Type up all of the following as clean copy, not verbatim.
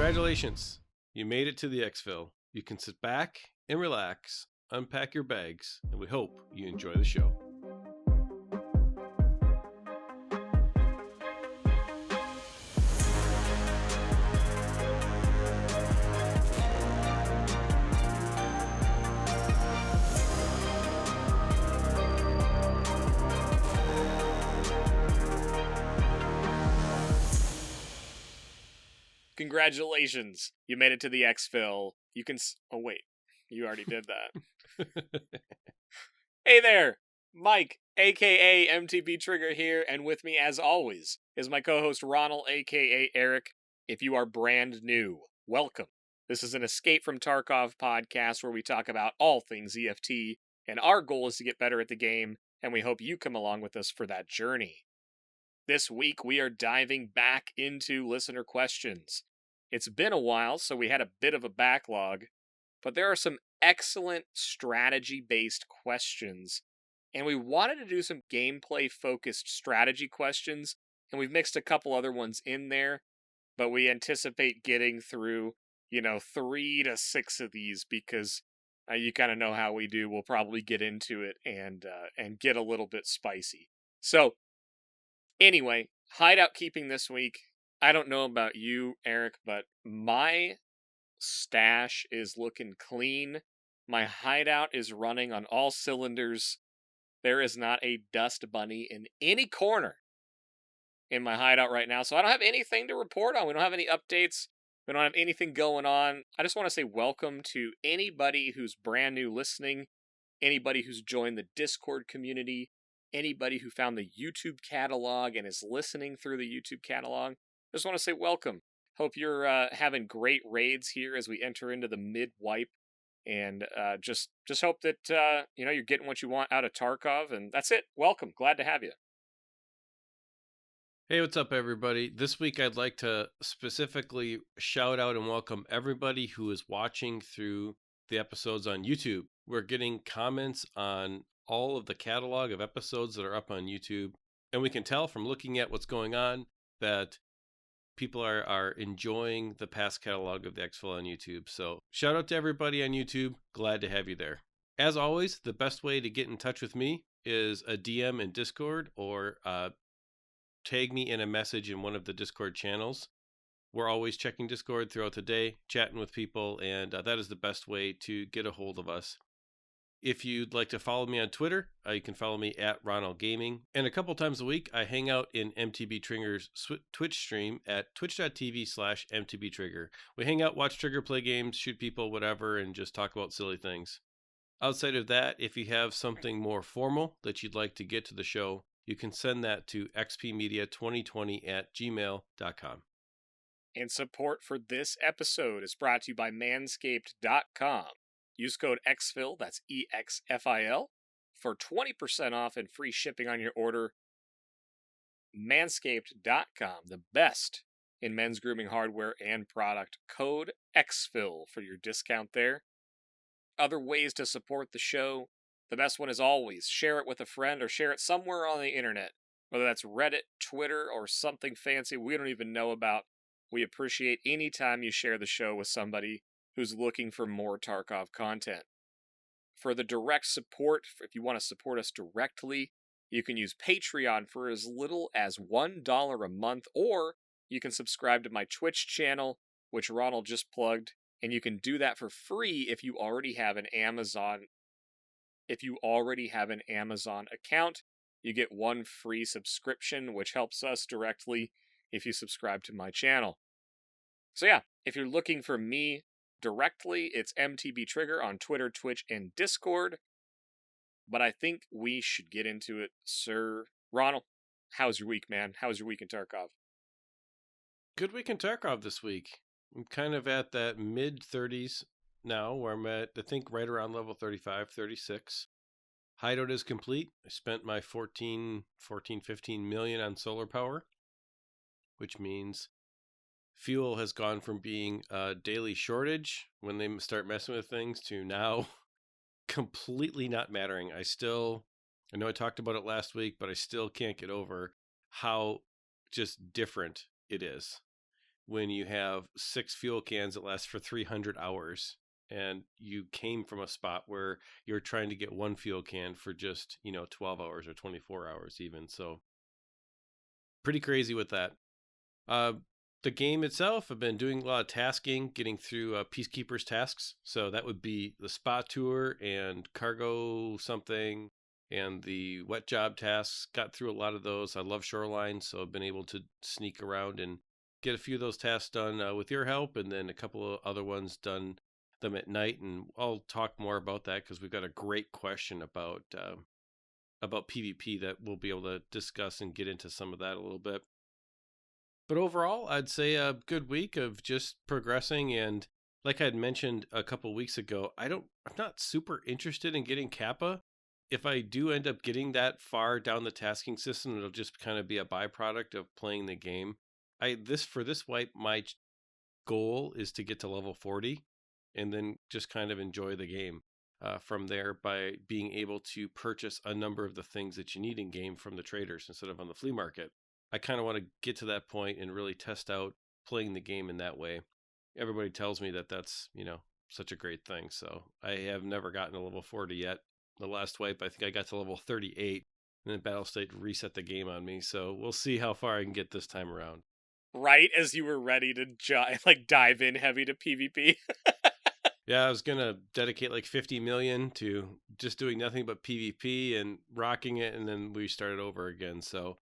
Congratulations, you made it to the Exfil. You can sit back and relax, unpack your bags, and we hope you enjoy the show. Congratulations, you made it to the Exfil. You can... Oh, wait. You already did that. Hey there! Mike, a.k.a. MTB Trigger here, and with me, as always, is my co-host Ronal, a.k.a. Eric. If you are brand new, welcome. This is an Escape from Tarkov podcast where we talk about all things EFT, and our goal is to get better at the game, and we hope you come along with us for that journey. This week, we are diving back into listener questions. It's been a while, so we had a bit of a backlog, but there are some excellent strategy-based questions, and we wanted to do some gameplay-focused strategy questions, and we've mixed a couple other ones in there, but we anticipate getting through, 3 to 6 of these, because you kind of know how we do. We'll probably get into it and get a little bit spicy. So, anyway, Hideout Keeping this week. I don't know about you, Eric, but my stash is looking clean. My hideout is running on all cylinders. There is not a dust bunny in any corner in my hideout right now, so I don't have anything to report on. We don't have any updates. We don't have anything going on. I just want to say welcome to anybody who's brand new listening, anybody who's joined the Discord community, anybody who found the YouTube catalog and is listening through the YouTube catalog. I just want to say welcome. Hope you're having great raids here as we enter into the mid-wipe, and just hope that you're getting what you want out of Tarkov, and that's it. Welcome. Glad to have you. Hey, what's up, everybody? This week, I'd like to specifically shout out and welcome everybody who is watching through the episodes on YouTube. We're getting comments on all of the catalog of episodes that are up on YouTube, and we can tell from looking at what's going on that people are enjoying the past catalog of the Exfil on YouTube. So shout out to everybody on YouTube. Glad to have you there. As always, the best way to get in touch with me is a DM in Discord or tag me in a message in one of the Discord channels. We're always checking Discord throughout the day, chatting with people, and that is the best way to get a hold of us. If you'd like to follow me on Twitter, you can follow me at Ronal Gaming. And a couple times a week, I hang out in MTB Trigger's Twitch stream at twitch.tv/MTB Trigger. We hang out, watch Trigger play games, shoot people, whatever, and just talk about silly things. Outside of that, if you have something more formal that you'd like to get to the show, you can send that to xpmedia2020@gmail.com. And support for this episode is brought to you by manscaped.com. Use code Exfil, that's EXFIL, for 20% off and free shipping on your order. Manscaped.com, the best in men's grooming hardware and product. Code Exfil for your discount there. Other ways to support the show, the best one is always share it with a friend or share it somewhere on the internet, whether that's Reddit, Twitter, or something fancy we don't even know about. We appreciate any time you share the show with somebody who's looking for more Tarkov content. For the direct support, if you want to support us directly, you can use Patreon for as little as $1 a month, or you can subscribe to my Twitch channel, which Ronald just plugged, and you can do that for free if you already have an Amazon. If you already have an Amazon account, you get one free subscription, which helps us directly if you subscribe to my channel. So yeah, if you're looking for me directly, it's MTB Trigger on Twitter, Twitch, and Discord. But I think we should get into it, Sir Ronald. How's your week, man? How's your week in Tarkov? Good week in Tarkov this week. I'm kind of at that mid-30s now, where I'm at, I think, right around level 35, 36. Hideout is complete. I spent my 15 million on solar power, which means fuel has gone from being a daily shortage when they start messing with things to now completely not mattering. I know I talked about it last week, but I still can't get over how just different it is. when you have 6 fuel cans that last for 300 hours and you came from a spot where you're trying to get 1 fuel can for just, 12 hours or 24 hours even. So pretty crazy with that. Uh, the game itself, I've been doing a lot of tasking, getting through Peacekeeper's tasks. So that would be the spa tour and cargo something and the wet job tasks. Got through a lot of those. I love shoreline, so I've been able to sneak around and get a few of those tasks done with your help, and then a couple of other ones done them at night. And I'll talk more about that because we've got a great question about PvP that we'll be able to discuss and get into some of that a little bit. But overall, I'd say a good week of just progressing. And like I had mentioned a couple weeks ago, I'm not super interested in getting Kappa. If I do end up getting that far down the tasking system, it'll just kind of be a byproduct of playing the game. For this wipe, my goal is to get to level 40 and then just kind of enjoy the game from there by being able to purchase a number of the things that you need in game from the traders instead of on the flea market. I kind of want to get to that point and really test out playing the game in that way. Everybody tells me that that's, such a great thing. So I have never gotten to level 40 yet. The last wipe, I think I got to level 38 and then Battle State reset the game on me. So we'll see how far I can get this time around. Right as you were ready to dive in heavy to PvP. Yeah, I was going to dedicate like 50 million to just doing nothing but PvP and rocking it. And then we started over again. So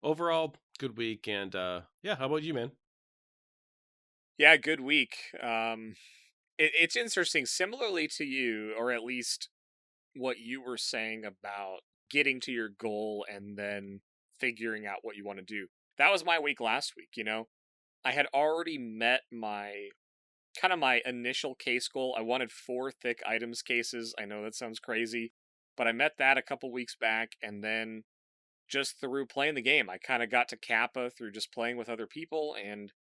overall, good week. And yeah, how about you, man? Yeah, good week. It's interesting. Similarly to you, or at least what you were saying about getting to your goal and then figuring out what you want to do. That was my week last week, I had already met my initial case goal. I wanted 4 thick items cases. I know that sounds crazy, but I met that a couple weeks back, and then just through playing the game, I kind of got to Kappa through just playing with other people and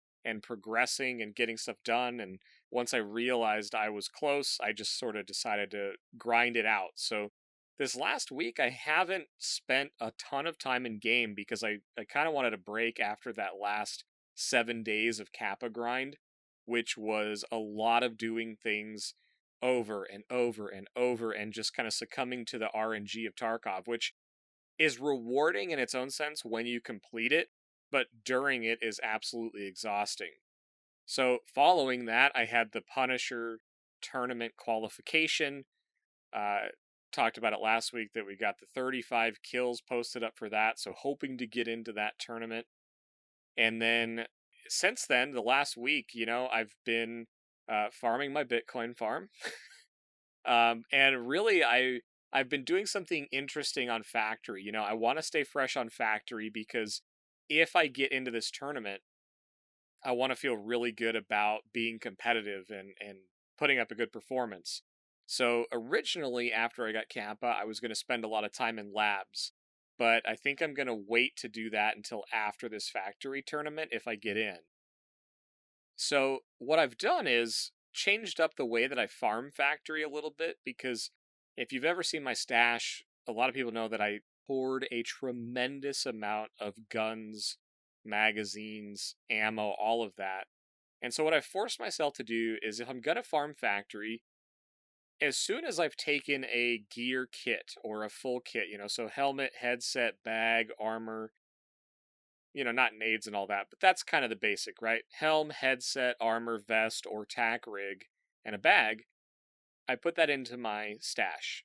progressing and getting stuff done. And once I realized I was close, I just sort of decided to grind it out. So this last week, I haven't spent a ton of time in game because I kind of wanted a break after that last 7 days of Kappa grind, which was a lot of doing things over and over and over and just kind of succumbing to the RNG of Tarkov, which is rewarding in its own sense when you complete it, but during it is absolutely exhausting. So following that, I had the Punisher tournament qualification. Talked about it last week that we got the 35 kills posted up for that, so hoping to get into that tournament. And then since then, the last week, I've been farming my Bitcoin farm. And really, I've been doing something interesting on Factory. I want to stay fresh on Factory because if I get into this tournament, I want to feel really good about being competitive and putting up a good performance. So originally, after I got Kappa, I was going to spend a lot of time in labs, but I think I'm going to wait to do that until after this Factory tournament if I get in. So what I've done is changed up the way that I farm Factory a little bit because if you've ever seen my stash, a lot of people know that I hoard a tremendous amount of guns, magazines, ammo, all of that. And so what I've forced myself to do is if I'm going to farm Factory, as soon as I've taken a gear kit or a full kit, so helmet, headset, bag, armor, not nades and all that, but that's kind of the basic, right? Helm, headset, armor, vest, or tack rig, and a bag. I put that into my stash.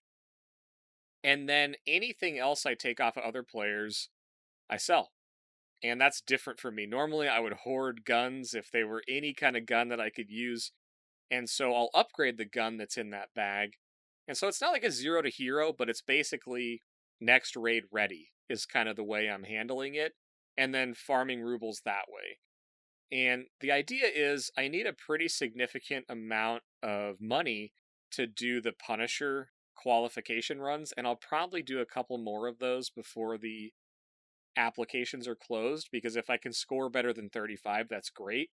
And then anything else I take off of other players, I sell. And that's different for me. Normally, I would hoard guns if they were any kind of gun that I could use. And so I'll upgrade the gun that's in that bag. And so it's not like a 0 to hero, but it's basically next raid ready, is kind of the way I'm handling it. And then farming rubles that way. And the idea is I need a pretty significant amount of money to do the Punisher qualification runs, and I'll probably do a couple more of those before the applications are closed, because if I can score better than 35, that's great.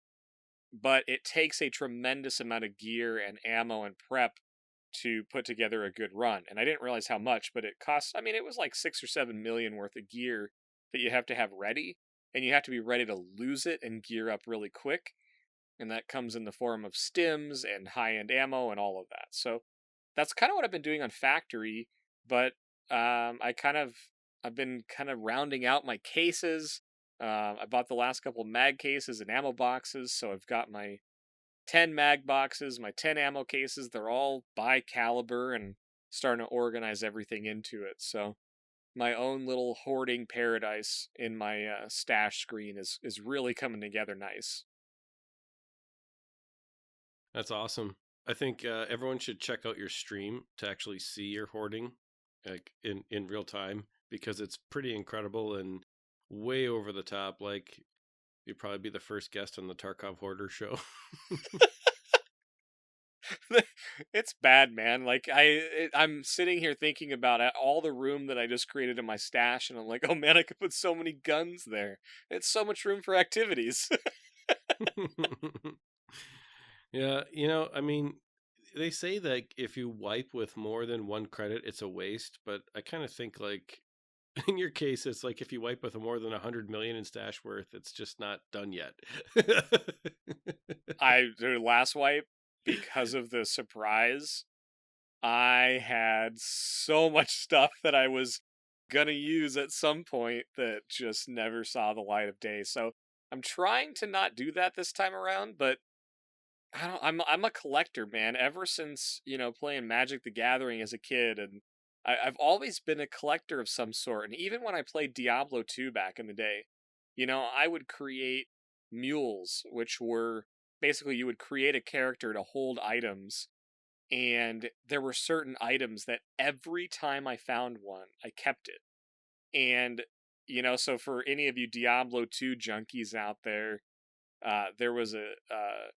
But it takes a tremendous amount of gear and ammo and prep to put together a good run. And I didn't realize how much, but it costs, it was like 6 or 7 million worth of gear that you have to have ready. and you have to be ready to lose it and gear up really quick. And that comes in the form of stims and high-end ammo and all of that. So that's kind of what I've been doing on Factory, but I've been kind of rounding out my cases. I bought the last couple mag cases and ammo boxes, so I've got my 10 mag boxes, my 10 ammo cases. They're all by caliber and starting to organize everything into it. So my own little hoarding paradise in my stash screen is really coming together nice. That's awesome. I think everyone should check out your stream to actually see your hoarding, like in real time, because it's pretty incredible and way over the top. Like you'd probably be the first guest on the Tarkov Hoarder show. It's bad, man. Like I'm sitting here thinking about all the room that I just created in my stash, and I'm like, oh man, I could put so many guns there. It's so much room for activities. Yeah, I mean, they say that if you wipe with more than one credit, it's a waste, but I kind of think like in your case, it's like if you wipe with more than 100 million in stash worth, it's just not done yet. The last wipe, because of the surprise, I had so much stuff that I was gonna use at some point that just never saw the light of day. So I'm trying to not do that this time around, but I don't. I'm a collector, man. Ever since playing Magic the Gathering as a kid, and I've always been a collector of some sort. And even when I played Diablo 2 back in the day, I would create mules, which were basically you would create a character to hold items, and there were certain items that every time I found one, I kept it. And so for any of you Diablo 2 junkies out there was a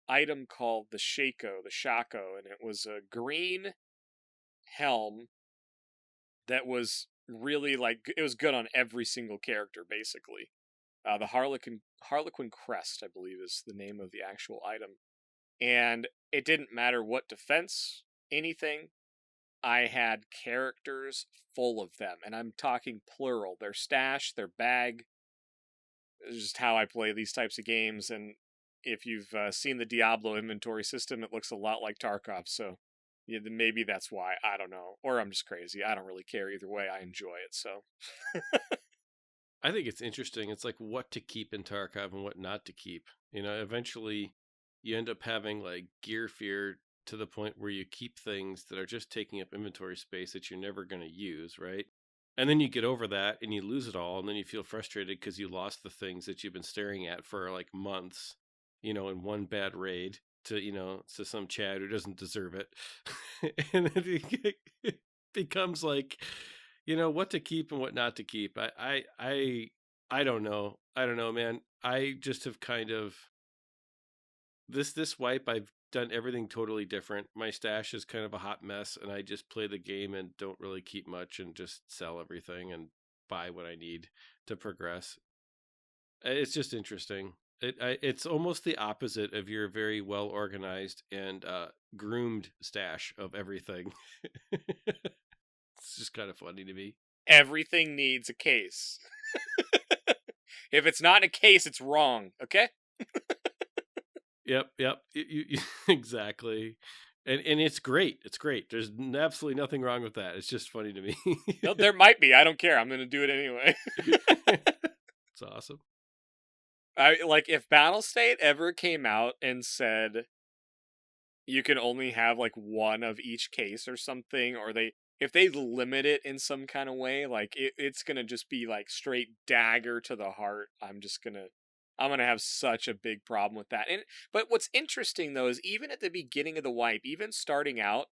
item called the Shako, and it was a green helm that was really like it was good on every single character, basically. The Harlequin Crest, I believe, is the name of the actual item, and it didn't matter what defense, anything. I had characters full of them, and I'm talking plural. Their stash, their bag, is just how I play these types of games. And if you've seen the Diablo inventory system, it looks a lot like Tarkov. So yeah, maybe that's why. I don't know. Or I'm just crazy. I don't really care either way. I enjoy it. So I think it's interesting. It's like what to keep in Tarkov and what not to keep. Eventually you end up having like gear fear to the point where you keep things that are just taking up inventory space that you're never going to use, right? And then you get over that and you lose it all, and then you feel frustrated because you lost the things that you've been staring at for like months, in one bad raid to some Chad who doesn't deserve it. And then it becomes like, what to keep and what not to keep. I don't know. I don't know, man. I just have kind of this wipe, I've done everything totally different. My stash is kind of a hot mess, and I just play the game and don't really keep much and just sell everything and buy what I need to progress. It's just interesting. It's almost the opposite of your very well organized and groomed stash of everything. It's just kind of funny to me. everything needs a case. If it's not in a case, it's wrong. Okay. Yep, yep. Exactly. And it's great. It's great. There's absolutely nothing wrong with that. It's just funny to me. No, there might be. I don't care. I'm gonna do it anyway. It's awesome. I like if Battle State ever came out and said you can only have like one of each case or something, or if they limit it in some kind of way, like it's gonna just be like straight dagger to the heart. I'm gonna have such a big problem with that. But what's interesting though is even at the beginning of the wipe, even starting out,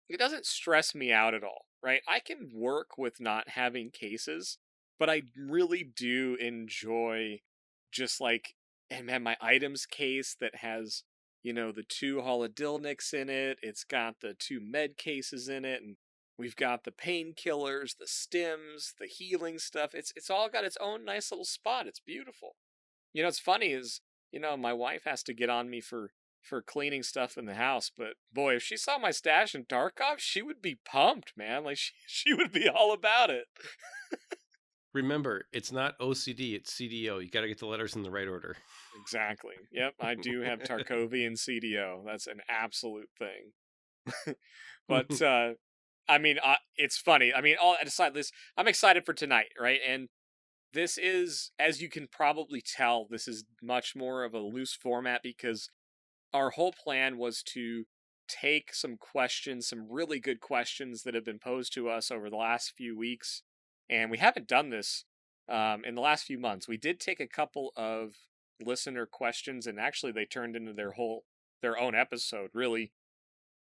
it doesn't stress me out at all, right? I can work with not having cases, but I really do enjoy just like, and man, my items case that has, the two holodilniks in it. It's got the two med cases in it, and we've got the painkillers, the stims, the healing stuff. It's all got its own nice little spot. It's beautiful. It's funny is, my wife has to get on me for cleaning stuff in the house, but boy, if she saw my stash in Tarkov, she would be pumped, man. Like she would be all about it. Remember, it's not OCD, it's CDO. You got to get the letters in the right order. Exactly. Yep, I do have Tarkovian CDO. That's an absolute thing. But I mean, it's funny. I mean, all aside this, I'm excited for tonight, right? And this is, as you can probably tell, this is much more of a loose format because our whole plan was to take some questions, some really good questions that have been posed to us over the last few weeks, and we haven't done this in the last few months. We did take a couple of listener questions, and actually they turned into their own episode, really.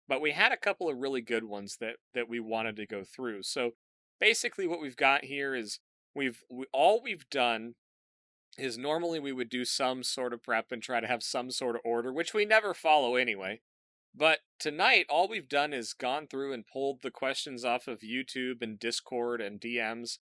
But we had a couple of really good ones that we wanted to go through. So basically, what we've got here is all we've done is normally we would do some sort of prep and try to have some sort of order, which we never follow anyway. But tonight, all we've done is gone through and pulled the questions off of YouTube and Discord and DMs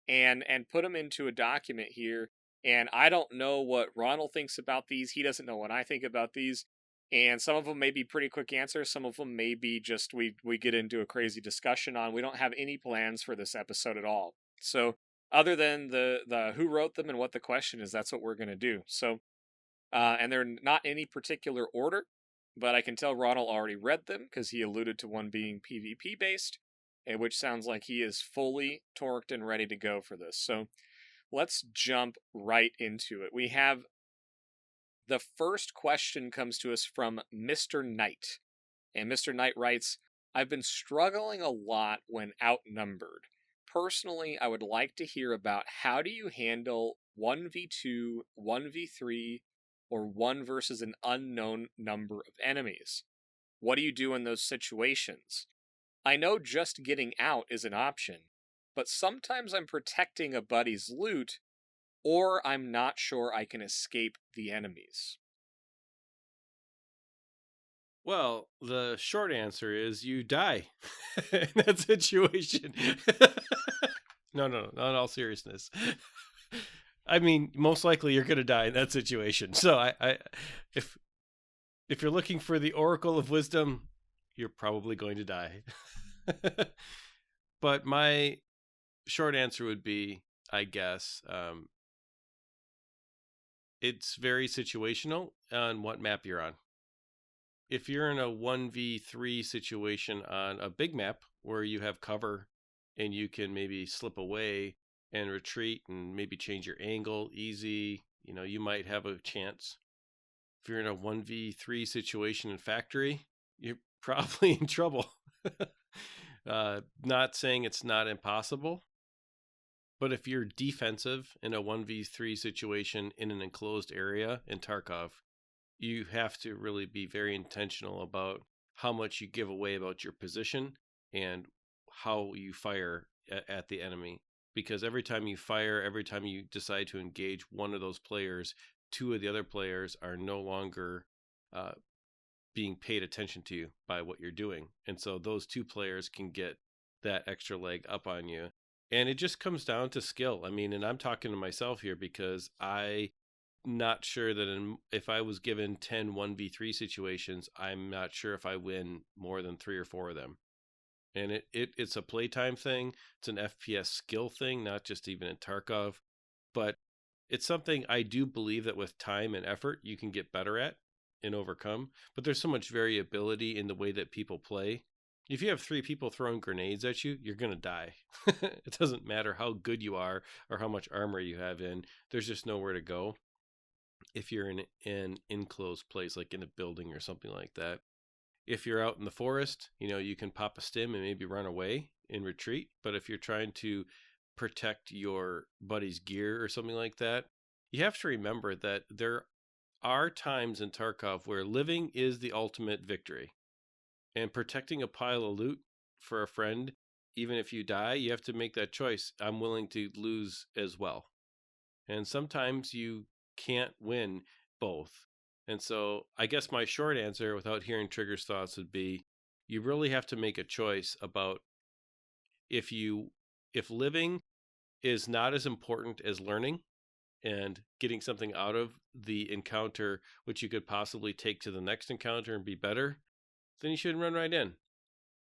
and put them into a document here. And I don't know what Ronald thinks about these. He doesn't know what I think about these. And some of them may be pretty quick answers. Some of them may be just we get into a crazy discussion on. We don't have any plans for this episode at all. So other than the who wrote them and what the question is, that's what we're going to do. So, and they're not any particular order, but I can tell Ronald already read them because he alluded to one being PvP based, which sounds like he is fully torqued and ready to go for this. So let's jump right into it. We have the first question comes to us from MisterNight. And MisterNight writes, I've been struggling a lot when outnumbered. Personally, I would like to hear about how do you handle 1v2, 1v3, or 1 versus an unknown number of enemies. What do you do in those situations? I know just getting out is an option, but sometimes I'm protecting a buddy's loot, or I'm not sure I can escape the enemies. Well, the short answer is you die in that situation. No, not in all seriousness. I mean, most likely you're going to die in that situation. So if you're looking for the Oracle of Wisdom, you're probably going to die. But my short answer would be, I guess, it's very situational on what map you're on. If you're in a 1v3 situation on a big map where you have cover and you can maybe slip away and retreat and maybe change your angle easy, you might have a chance. If you're in a 1v3 situation in factory, you're probably in trouble. Not saying it's not impossible, but if you're defensive in a 1v3 situation in an enclosed area in Tarkov, you have to really be very intentional about how much you give away about your position and how you fire at the enemy. Because every time you fire, every time you decide to engage one of those players, two of the other players are no longer being paid attention to by what you're doing. And so those two players can get that extra leg up on you. And it just comes down to skill. I mean, and I'm talking to myself here because I'm not sure that if I was given 10 1v3 situations, I'm not sure if I win more than 3 or 4 of them. And it's a playtime thing. It's an FPS skill thing, not just even in Tarkov. But it's something I do believe that with time and effort, you can get better at and overcome. But there's so much variability in the way that people play. If you have 3 people throwing grenades at you, you're going to die. It doesn't matter how good you are or how much armor you have in. There's just nowhere to go. If you're in an enclosed place, like in a building or something like that. If you're out in the forest, you can pop a stim and maybe run away and retreat. But if you're trying to protect your buddy's gear or something like that, you have to remember that there are times in Tarkov where living is the ultimate victory. And protecting a pile of loot for a friend, even if you die, you have to make that choice. I'm willing to lose as well. And sometimes you can't win both. And so I guess my short answer, without hearing Trigger's thoughts, would be you really have to make a choice about if living is not as important as learning and getting something out of the encounter, which you could possibly take to the next encounter and be better, then you should run right in.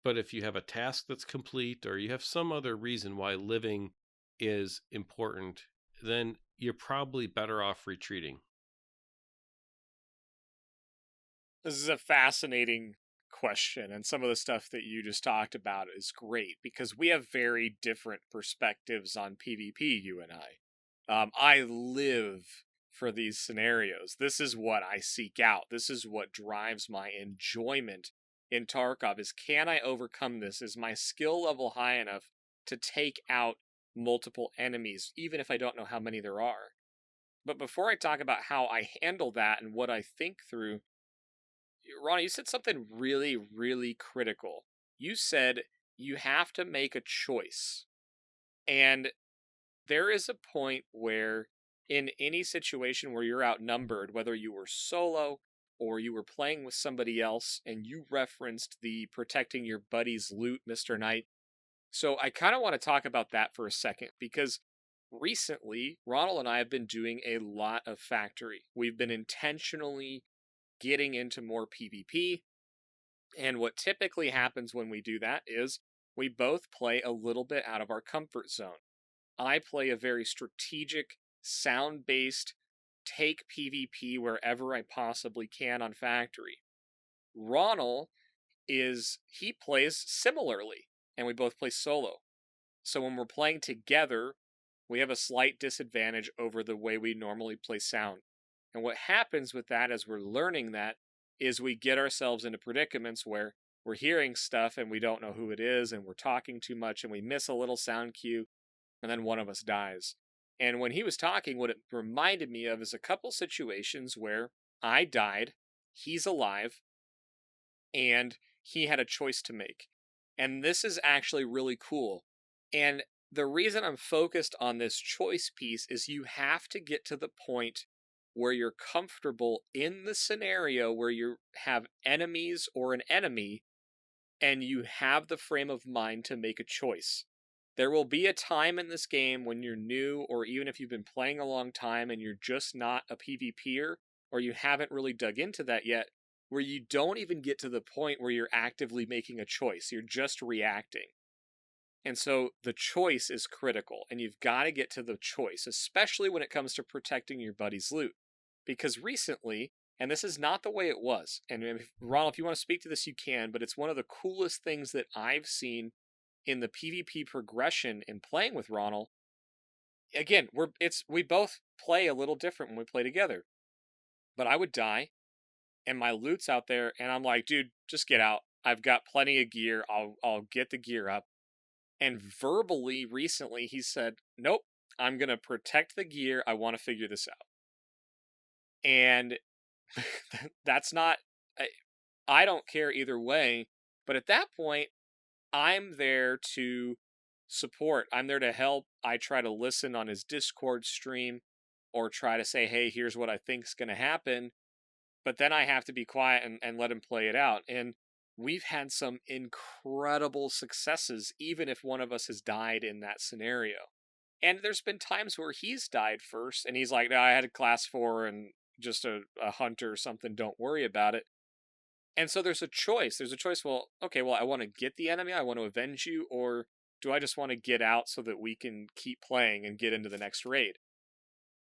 But if you have a task that's complete or you have some other reason why living is important, then you're probably better off retreating. This is a fascinating question, and some of the stuff that you just talked about is great because we have very different perspectives on PvP, you and I. I live for these scenarios. This is what I seek out. This is what drives my enjoyment in Tarkov is, can I overcome this? Is my skill level high enough to take out multiple enemies, even if I don't know how many there are? But before I talk about how I handle that and what I think through, Ronnie, you said something really, really critical. You said you have to make a choice. And there is a point where, in any situation where you're outnumbered, whether you were solo or you were playing with somebody else, and you referenced the protecting your buddy's loot, MisterNight. So I kind of want to talk about that for a second because recently, Ronald and I have been doing a lot of factory. We've been intentionally getting into more PvP. And what typically happens when we do that is we both play a little bit out of our comfort zone. I play a very strategic, sound based, take PvP wherever I possibly can on Factory. Ronald he plays similarly, and we both play solo. So when we're playing together, we have a slight disadvantage over the way we normally play sound. And what happens with that as we're learning that is we get ourselves into predicaments where we're hearing stuff and we don't know who it is, and we're talking too much and we miss a little sound cue, and then one of us dies. And when he was talking, what it reminded me of is a couple situations where I died, he's alive, and he had a choice to make. And this is actually really cool. And the reason I'm focused on this choice piece is you have to get to the point where you're comfortable in the scenario where you have enemies or an enemy and you have the frame of mind to make a choice. There will be a time in this game when you're new, or even if you've been playing a long time and you're just not a PvPer, or you haven't really dug into that yet, where you don't even get to the point where you're actively making a choice. You're just reacting. And so the choice is critical, and you've got to get to the choice, especially when it comes to protecting your buddy's loot. Because recently, and this is not the way it was, and Ronald, if you want to speak to this, you can, but it's one of the coolest things that I've seen in the PvP progression in playing with Ronald. Again, we both play a little different when we play together. But I would die, and my loot's out there, and I'm like, dude, just get out. I've got plenty of gear. I'll get the gear up. And verbally, recently, he said, nope, I'm going to protect the gear. I want to figure this out. And that's not, I don't care either way. But at that point, I'm there to support. I'm there to help. I try to listen on his Discord stream or try to say, hey, here's what I think's going to happen. But then I have to be quiet and let him play it out. And we've had some incredible successes, even if one of us has died in that scenario. And there's been times where he's died first, and he's like, no, I had a class 4 and just a hunter or something, don't worry about it. And so there's a choice. Well, okay, well, I want to get the enemy, I want to avenge you, or do I just want to get out so that we can keep playing and get into the next raid?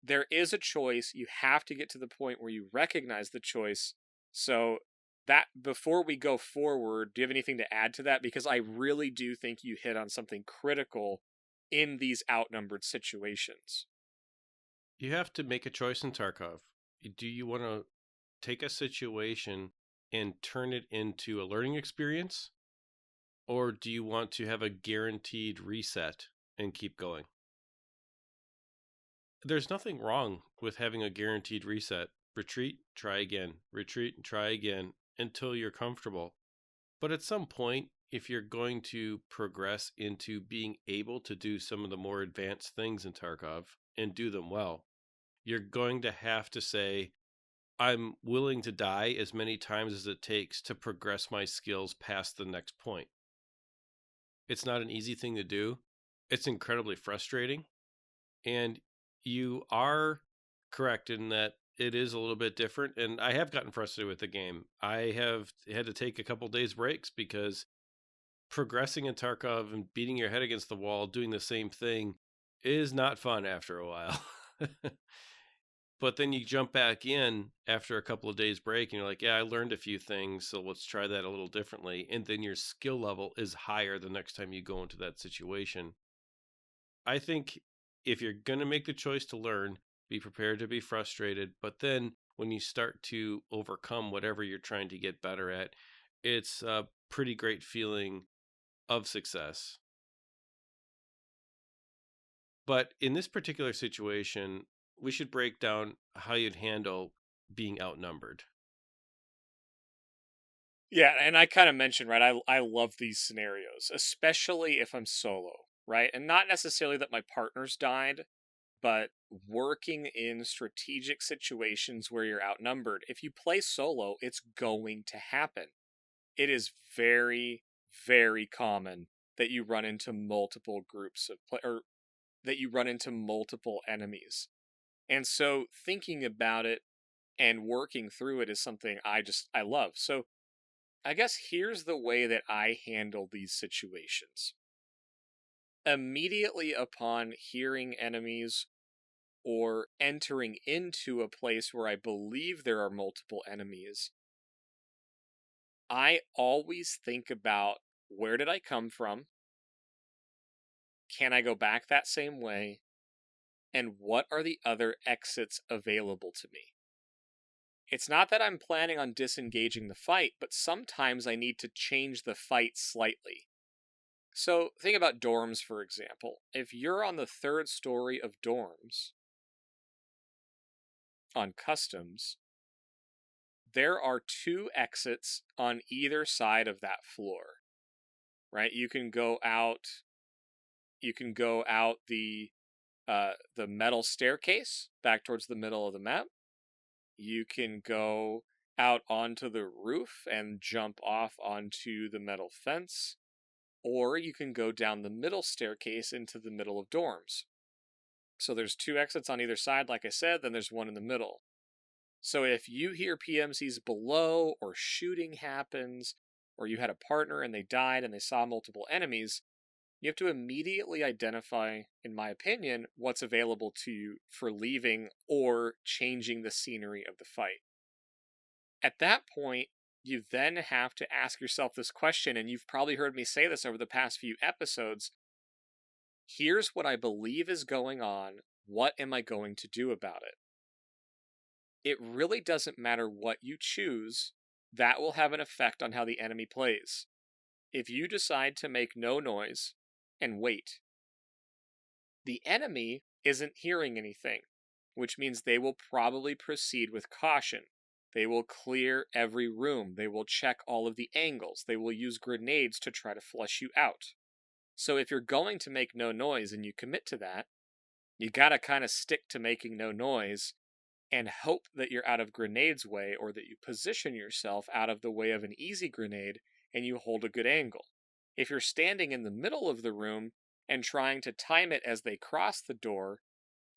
There is a choice. You have to get to the point where you recognize the choice. So that before we go forward, do you have anything to add to that? Because I really do think you hit on something critical in these outnumbered situations. You have to make a choice in Tarkov. Do you want to take a situation and turn it into a learning experience? Or do you want to have a guaranteed reset and keep going? There's nothing wrong with having a guaranteed reset. Retreat, try again. Retreat, and try again until you're comfortable. But at some point, if you're going to progress into being able to do some of the more advanced things in Tarkov and do them well, you're going to have to say, I'm willing to die as many times as it takes to progress my skills past the next point. It's not an easy thing to do. It's incredibly frustrating. And you are correct in that it is a little bit different. And I have gotten frustrated with the game. I have had to take a couple days breaks because progressing in Tarkov and beating your head against the wall, doing the same thing, is not fun after a while. But then you jump back in after a couple of days break and you're like, yeah, I learned a few things, so let's try that a little differently. And then your skill level is higher the next time you go into that situation. I think if you're going to make the choice to learn, be prepared to be frustrated. But then when you start to overcome whatever you're trying to get better at, it's a pretty great feeling of success. But in this particular situation, we should break down how you'd handle being outnumbered. Yeah, and I kind of mentioned, right, I love these scenarios, especially if I'm solo, right? And not necessarily that my partner's died, but working in strategic situations where you're outnumbered. If you play solo, it's going to happen. It is very, very common that you run into multiple groups of or that you run into multiple enemies. And so thinking about it and working through it is something I love. So I guess here's the way that I handle these situations. Immediately upon hearing enemies or entering into a place where I believe there are multiple enemies, I always think about, where did I come from? Can I go back that same way? And what are the other exits available to me? It's not that I'm planning on disengaging the fight, but sometimes I need to change the fight slightly. So think about dorms, for example. If you're on the third story of dorms on customs, there are 2 exits on either side of that floor, right? You can go out the metal staircase back towards the middle of the map. You can go out onto the roof and jump off onto the metal fence, or you can go down the middle staircase into the middle of dorms. So there's 2 exits on either side, like I said, then there's one in the middle. So if you hear PMCs below, or shooting happens, or you had a partner and they died and they saw multiple enemies, you have to immediately identify, in my opinion, what's available to you for leaving or changing the scenery of the fight. At that point, you then have to ask yourself this question, and you've probably heard me say this over the past few episodes. Here's what I believe is going on. What am I going to do about it? It really doesn't matter what you choose, that will have an effect on how the enemy plays. If you decide to make no noise and wait, the enemy isn't hearing anything, which means they will probably proceed with caution. They will clear every room. They will check all of the angles. They will use grenades to try to flush you out. So if you're going to make no noise and you commit to that, you gotta kind of stick to making no noise and hope that you're out of grenades way, or that you position yourself out of the way of an easy grenade and you hold a good angle. If you're standing in the middle of the room and trying to time it as they cross the door,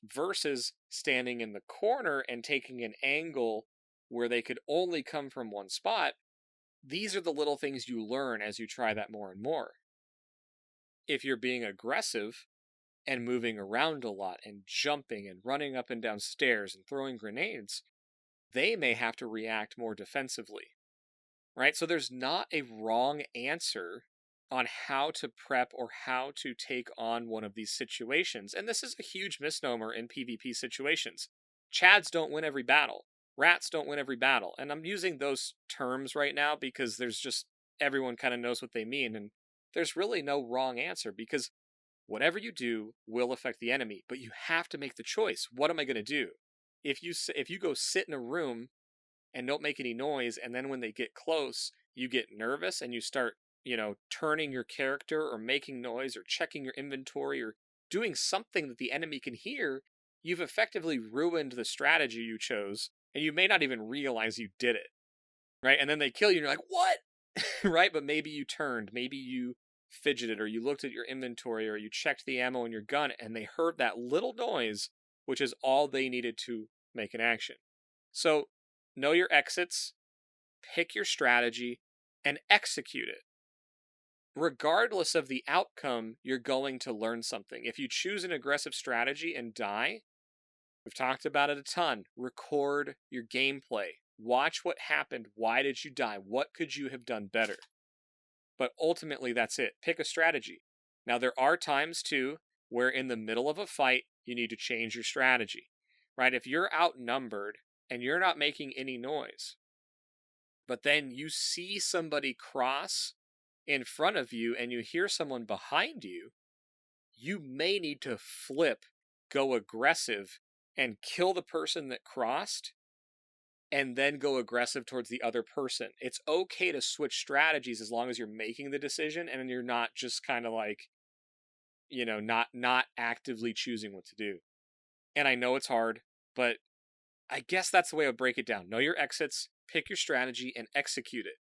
versus standing in the corner and taking an angle where they could only come from one spot, these are the little things you learn as you try that more and more. If you're being aggressive and moving around a lot and jumping and running up and down stairs and throwing grenades, they may have to react more defensively, right? So there's not a wrong answer on how to prep or how to take on one of these situations. And this is a huge misnomer in PvP situations. Chads don't win every battle. Rats don't win every battle. And I'm using those terms right now because there's just, everyone kind of knows what they mean. And there's really no wrong answer, because whatever you do will affect the enemy, but you have to make the choice. What am I going to do? If you go sit in a room and don't make any noise, and then when they get close, you get nervous and you start, turning your character or making noise or checking your inventory or doing something that the enemy can hear, you've effectively ruined the strategy you chose, and you may not even realize you did it, right? And then they kill you and you're like, what? Right? But maybe you turned, maybe you fidgeted, or you looked at your inventory, or you checked the ammo in your gun, and they heard that little noise, which is all they needed to make an action. So know your exits, pick your strategy, and execute it. regardless of the outcome, you're going to learn something. If you choose an aggressive strategy and die, we've talked about it a ton. Record your gameplay. Watch what happened. Why did you die? What could you have done better? But ultimately, that's it. Pick a strategy. Now, there are times, too, where in the middle of a fight, you need to change your strategy, right? If you're outnumbered and you're not making any noise, but then you see somebody cross in front of you and you hear someone behind you, you may need to flip, go aggressive, and kill the person that crossed, and then go aggressive towards the other person. It's okay to switch strategies as long as you're making the decision and you're not just kind of like, not actively choosing what to do. And I know it's hard, but I guess that's the way I would break it down. Know your exits, pick your strategy, and execute it.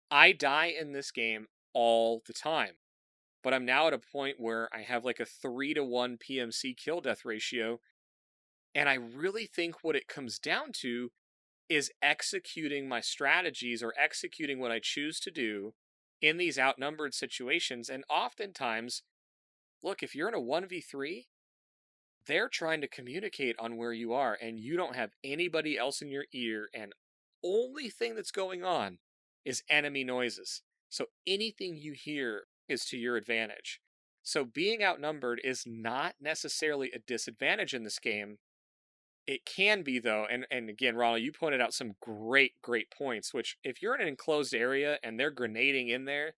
I die in this game all the time, but I'm now at a point where I have like a 3-to-1 PMC kill death ratio, and I really think what it comes down to is executing my strategies or executing what I choose to do in these outnumbered situations. And oftentimes, look, if you're in a 1v3, they're trying to communicate on where you are, and you don't have anybody else in your ear, and only thing that's going on is enemy noises. So anything you hear is to your advantage. So being outnumbered is not necessarily a disadvantage in this game. It can be, though, and again, Ronald, you pointed out some great points, which if you're in an enclosed area and they're grenading in there,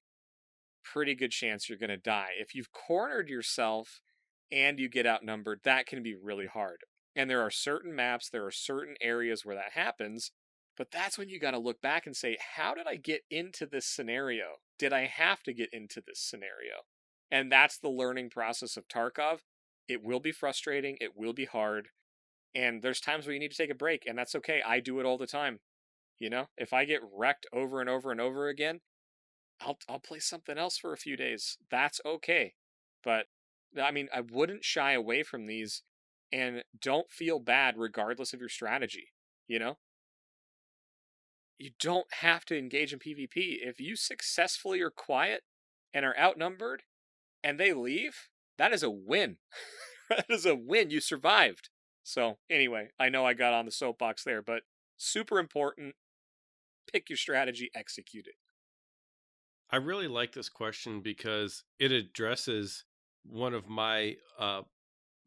pretty good chance you're going to die. If you've cornered yourself and you get outnumbered, that can be really hard. And there are certain maps, there are certain areas where that happens, but that's when you got to look back and say, how did I get into this scenario? Did I have to get into this scenario? And that's the learning process of Tarkov. It will be frustrating, it will be hard, and there's times where you need to take a break, and that's okay. I do it all the time. If I get wrecked over and over and over again, I'll play something else for a few days. That's okay. But I mean, I wouldn't shy away from these, and don't feel bad regardless of your strategy. You know, you don't have to engage in PvP. If you successfully are quiet and are outnumbered and they leave, that is a win. That is a win. You survived. So anyway, I know I got on the soapbox there, but super important. Pick your strategy, execute it. I really like this question because it addresses one of my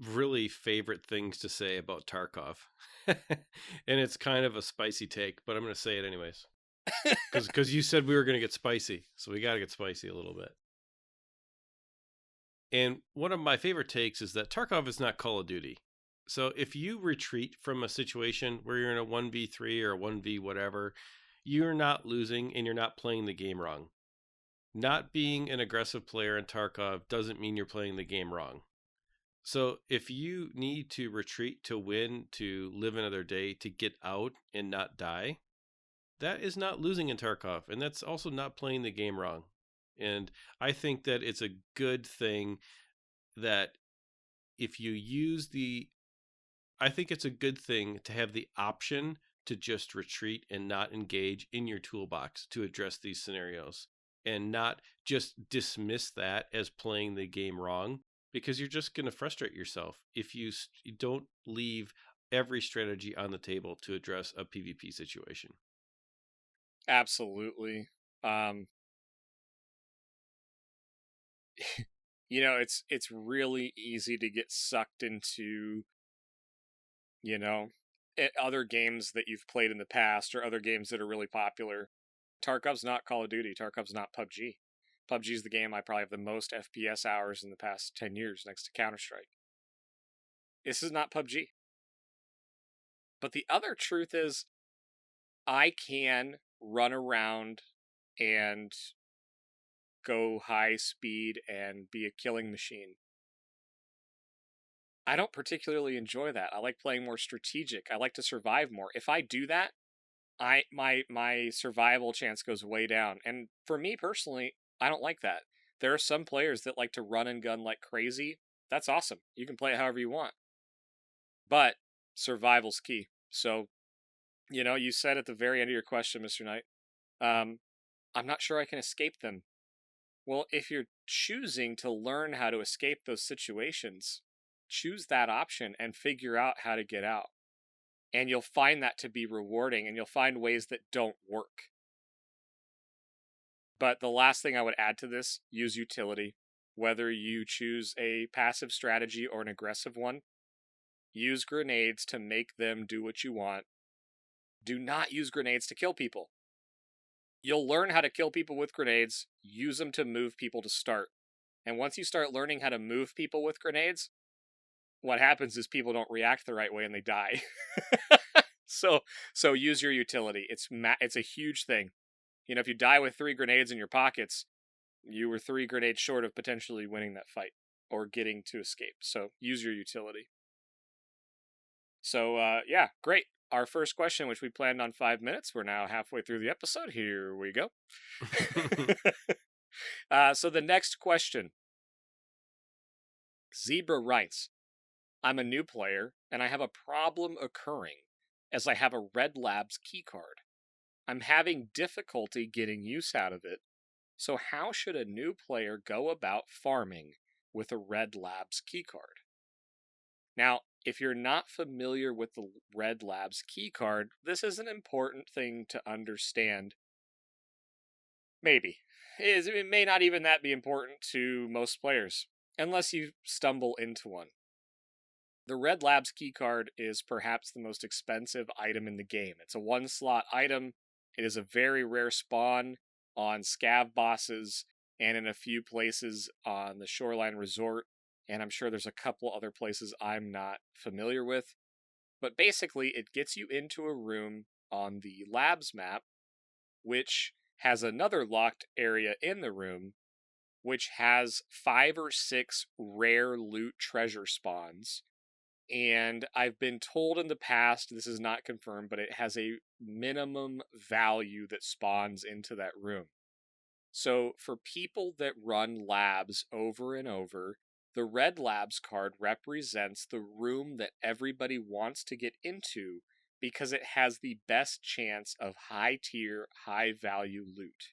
really favorite things to say about Tarkov. And it's kind of a spicy take, but I'm going to say it anyways. Because you said we were going to get spicy, so we got to get spicy a little bit. And one of my favorite takes is that Tarkov is not Call of Duty. So if you retreat from a situation where you're in a 1v3 or a 1v whatever, you're not losing and you're not playing the game wrong. Not being an aggressive player in Tarkov doesn't mean you're playing the game wrong. So if you need to retreat to win, to live another day, to get out and not die, that is not losing in Tarkov. And that's also not playing the game wrong. And I think that it's a good thing that if you use I think it's a good thing to have the option to just retreat and not engage in your toolbox to address these scenarios and not just dismiss that as playing the game wrong, because you're just going to frustrate yourself if you don't leave every strategy on the table to address a PvP situation. Absolutely. It's really easy to get sucked into, other games that you've played in the past or other games that are really popular. Tarkov's not Call of Duty. Tarkov's not PUBG. PUBG's the game I probably have the most FPS hours in the past 10 years next to Counter-Strike. This is not PUBG. But the other truth is, I can run around and go high speed and be a killing machine. I don't particularly enjoy that. I like playing more strategic. I like to survive more. If I do that, my survival chance goes way down. And for me personally, I don't like that. There are some players that like to run and gun like crazy. That's awesome. You can play it however you want. But survival's key. So, you said at the very end of your question, Mr. Knight, I'm not sure I can escape them. Well, if you're choosing to learn how to escape those situations, choose that option and figure out how to get out. And you'll find that to be rewarding, and you'll find ways that don't work. But the last thing I would add to this, use utility. Whether you choose a passive strategy or an aggressive one, use grenades to make them do what you want. Do not use grenades to kill people. You'll learn how to kill people with grenades, use them to move people to start. And once you start learning how to move people with grenades, what happens is people don't react the right way and they die. So use your utility. It's a huge thing. If you die with 3 grenades in your pockets, you were 3 grenades short of potentially winning that fight or getting to escape. So use your utility. So yeah, great. Our first question, which we planned on 5 minutes, we're now halfway through the episode. Here we go. So the next question. Xebra writes, I'm a new player, and I have a problem occurring as I have a Red Labs keycard. I'm having difficulty getting use out of it, so how should a new player go about farming with a Red Labs keycard? Now, if you're not familiar with the Red Labs keycard, this is an important thing to understand. Maybe. It may not even that be important to most players, unless you stumble into one. The Red Labs keycard is perhaps the most expensive item in the game. It's a 1-slot item. It is a very rare spawn on scav bosses and in a few places on the Shoreline Resort, and I'm sure there's a couple other places I'm not familiar with. But basically, it gets you into a room on the labs map, which has another locked area in the room, which has 5 or 6 rare loot treasure spawns. And I've been told in the past, this is not confirmed, but it has a minimum value that spawns into that room. So for people that run labs over and over, the Red Labs card represents the room that everybody wants to get into because it has the best chance of high tier, high value loot.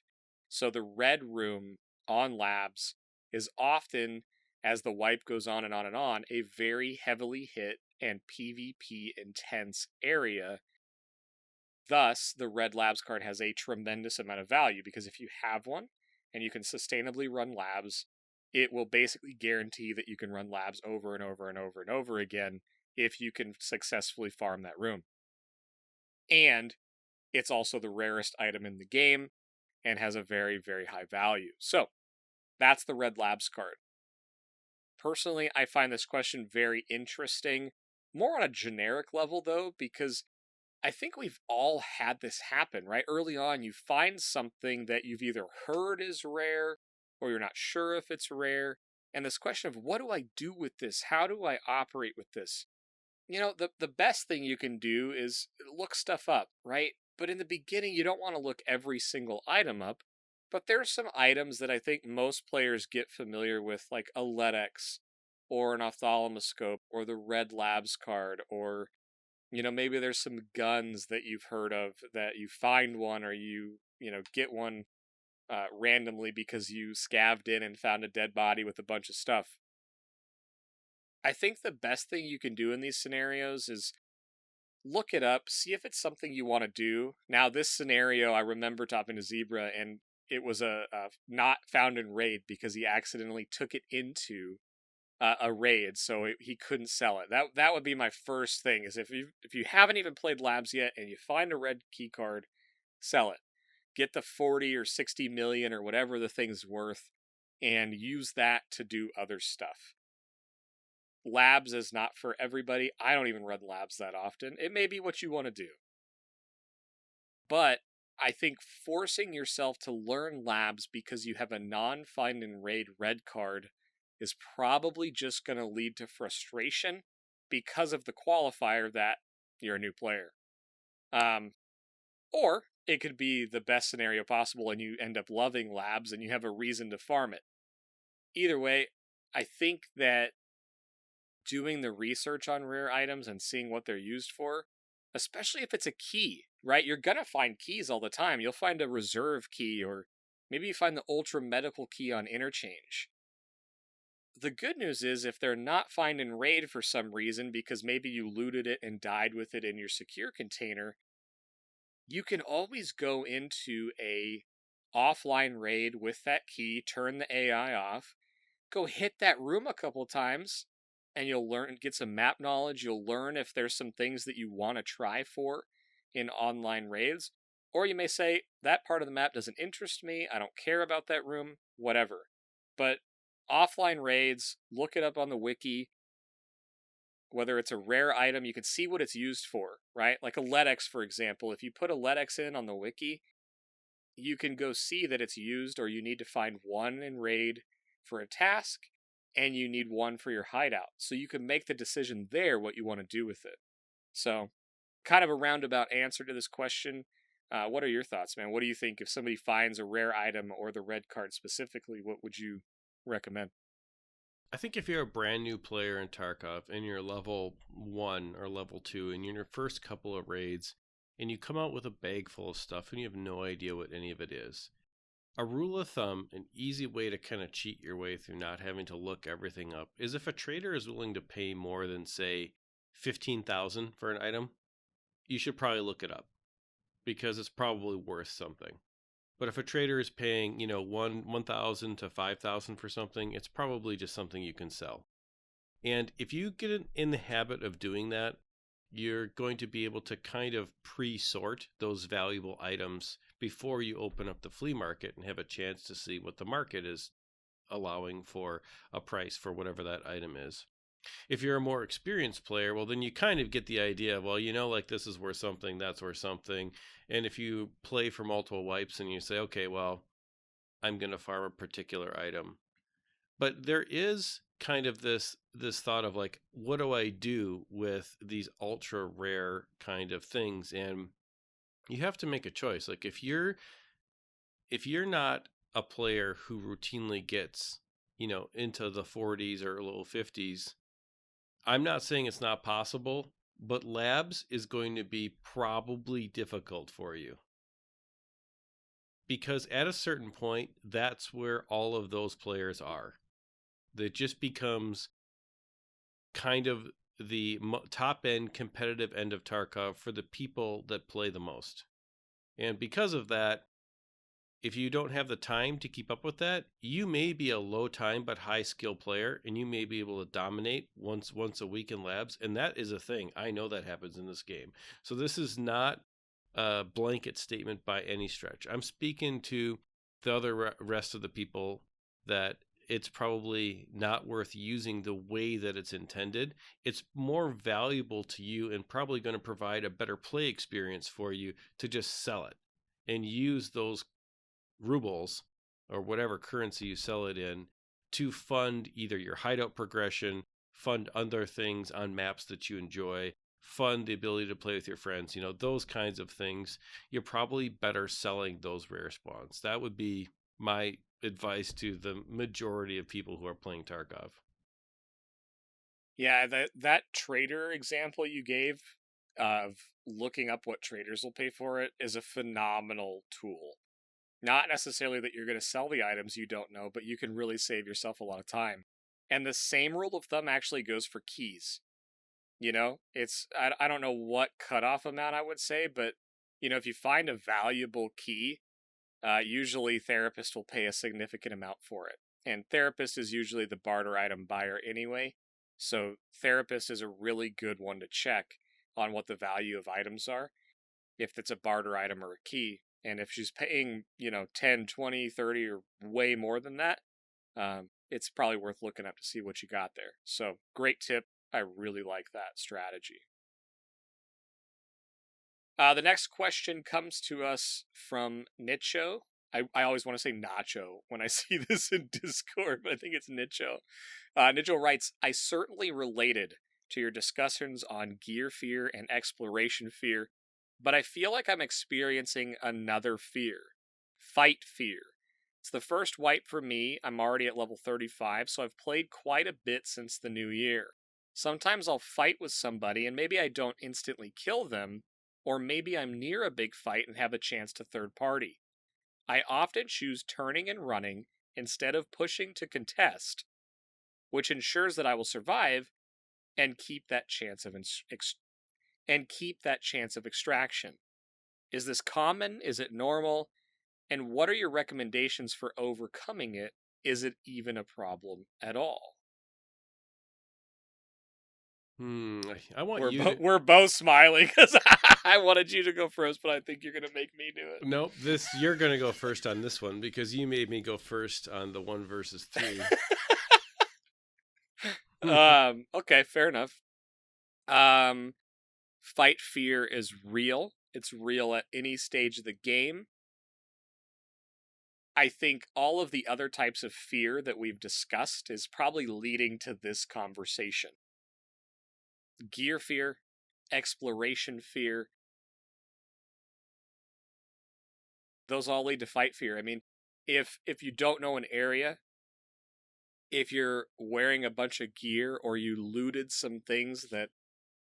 So the red room on labs is often, as the wipe goes on and on and on, a very heavily hit and PvP intense area. Thus, the Red Labs card has a tremendous amount of value because if you have one and you can sustainably run labs, it will basically guarantee that you can run labs over and over and over and over again if you can successfully farm that room. And it's also the rarest item in the game and has a very, very high value. So, that's the Red Labs card. Personally, I find this question very interesting, more on a generic level though, because I think we've all had this happen, right? Early on, you find something that you've either heard is rare or you're not sure if it's rare. And this question of what do I do with this? How do I operate with this? The best thing you can do is look stuff up, right? But in the beginning, you don't want to look every single item up. But there's some items that I think most players get familiar with, like a LEDX or an ophthalmoscope or the Red Labs card, or maybe there's some guns that you've heard of that you find one or you get one randomly because you scavved in and found a dead body with a bunch of stuff. I think the best thing you can do in these scenarios is look it up, see if it's something you want to do. Now, this scenario, I remember talking to Xebra, and it was a not found in raid because he accidentally took it into a raid, so he couldn't sell it. That would be my first thing, is if you haven't even played labs yet and you find a red key card, sell it. Get the 40 or 60 million or whatever the thing's worth and use that to do other stuff. Labs is not for everybody. I don't even run labs that often. It may be what you want to do. But I think forcing yourself to learn labs because you have a non-find and raid red card is probably just going to lead to frustration because of the qualifier that you're a new player. Or it could be the best scenario possible and you end up loving labs and you have a reason to farm it. Either way, I think that doing the research on rare items and seeing what they're used for, especially if it's a key, right? You're going to find keys all the time. You'll find a reserve key or Maybe you find the ultra medical key on interchange. The good news is if they're not found in raid for some reason because maybe you looted it and died with it in your secure container, you can always go into a offline raid with that key, turn the AI off, go hit that room a couple times, and you'll learn, get some map knowledge. You'll learn if there's some things that you want to try for in online raids. Or you may say, that part of the map doesn't interest me, I don't care about that room, whatever. But offline raids, look it up on the wiki. Whether it's a rare item, you can see what it's used for, right? Like a LEDX, for example. If you put a LEDX in on the wiki, you can go see that it's used, or you need to find one in raid for a task, and you need one for your hideout. So you can make the decision there what you want to do with it. So, kind of a roundabout answer to this question. What are your thoughts, man? What do you think if somebody finds a rare item or the red card specifically? What would you recommend? I think if you're a brand new player in Tarkov and you're level 1 or level 2 and you're in your first couple of raids and you come out with a bag full of stuff and you have no idea what any of it is, a rule of thumb, an easy way to kind of cheat your way through not having to look everything up, is if a trader is willing to pay more than, say, 15,000 for an item, you should probably look it up because it's probably worth something. But if a trader is paying, 1,000 to 5,000 for something, it's probably just something you can sell. And if you get in the habit of doing that, you're going to be able to kind of pre-sort those valuable items before you open up the flea market and have a chance to see what the market is allowing for a price for whatever that item is. If you're a more experienced player, well, then you kind of get the idea, well, like this is worth something, that's worth something. And if you play for multiple wipes and you say, okay, well, I'm going to farm a particular item. But there is kind of this thought of like, what do I do with these ultra rare kind of things? And you have to make a choice. Like if you're not a player who routinely gets, into the 40s or low 50s, I'm not saying it's not possible, but labs is going to be probably difficult for you. Because at a certain point, that's where all of those players are. That just becomes kind of the top end competitive end of Tarkov for the people that play the most. And because of that, if you don't have the time to keep up with that, you may be a low time but high skill player, and you may be able to dominate once a week in labs, and that is a thing. I know that happens in this game. So this is not a blanket statement by any stretch. I'm speaking to the other rest of the people that it's probably not worth using the way that it's intended. It's more valuable to you and probably going to provide a better play experience for you to just sell it and use those rubles or whatever currency you sell it in to fund either your hideout progression, fund other things on maps that you enjoy, fund the ability to play with your friends, those kinds of things. You're probably better selling those rare spawns. That would be my advice to the majority of people who are playing Tarkov. Yeah, that trader example you gave of looking up what traders will pay for it is a phenomenal tool. Not necessarily that you're going to sell the items you don't know, but you can really save yourself a lot of time. And the same rule of thumb actually goes for keys. It's I don't know what cutoff amount I would say, but if you find a valuable key, usually therapist will pay a significant amount for it. And therapist is usually the barter item buyer anyway. So therapist is a really good one to check on what the value of items are, if it's a barter item or a key. And if she's paying, 10, 20, 30, or way more than that, it's probably worth looking up to see what you got there. So great tip. I really like that strategy. The next question comes to us from Nicho. I always want to say Nacho when I see this in Discord, but I think it's Nicho. Nicho writes, I certainly related to your discussions on gear fear and exploration fear, but I feel like I'm experiencing another fear. Fight fear. It's the first wipe for me. I'm already at level 35, so I've played quite a bit since the new year. Sometimes I'll fight with somebody and maybe I don't instantly kill them, or maybe I'm near a big fight and have a chance to third party. I often choose turning and running instead of pushing to contest, which ensures that I will survive and keep that chance of extraction. Is this common? Is it normal? And what are your recommendations for overcoming it? Is it even a problem at all? I want you to... We're both smiling because I wanted you to go first, but I think you're going to make me do it. Nope, you're going to go first on this one because you made me go first on the 1 versus 3. Okay, fair enough. Fight fear is real. It's real at any stage of the game. I think all of the other types of fear that we've discussed is probably leading to this conversation. Gear fear, exploration fear, those all lead to fight fear. I mean, if you don't know an area, if you're wearing a bunch of gear or you looted some things that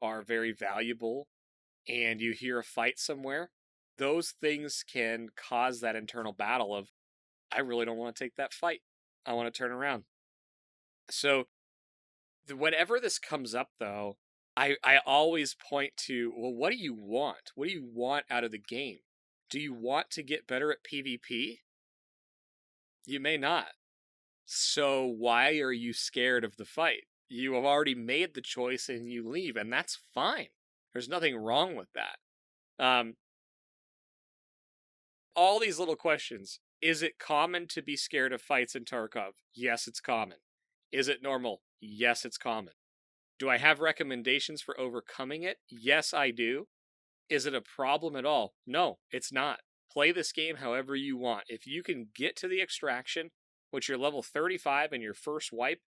are very valuable and you hear a fight somewhere, those things can cause that internal battle of, I really don't want to take that fight. I want to turn around. So whenever this comes up, though, I always point to, well, what do you want? What do you want out of the game? Do you want to get better at PvP? You may not. So why are you scared of the fight? You have already made the choice and you leave, and that's fine. There's nothing wrong with that. All these little questions. Is it common to be scared of fights in Tarkov? Yes, it's common. Is it normal? Yes, it's common. Do I have recommendations for overcoming it? Yes, I do. Is it a problem at all? No, it's not. Play this game however you want. If you can get to the extraction, which you're level 35 in your first wipe,